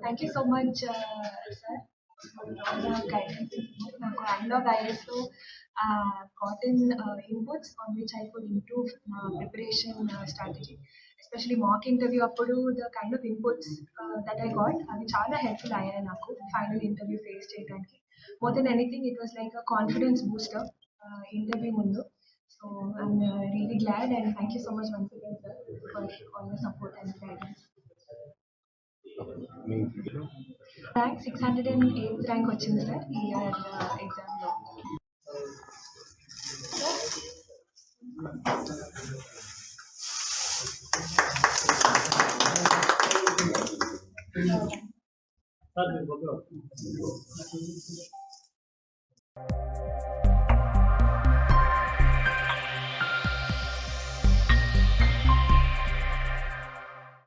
Thank you so much, sir, for all the guidance. నాకు analogue ఐఎస్లో gotten inputs on which I could improve preparation strategy. Especially mock interview అప్పుడు the kind of inputs that I got అవి చాలా helpful అయ్యాయి నాకు final interview face చేయడానికి. More than anything, it was like a confidence booster interview ముందు. So I'm really glad and thank you so much once again, sir, for all the support and guidance. Rank 608th rank వచ్చింది sir ఈ year ఎగ్జామ్లో. Sir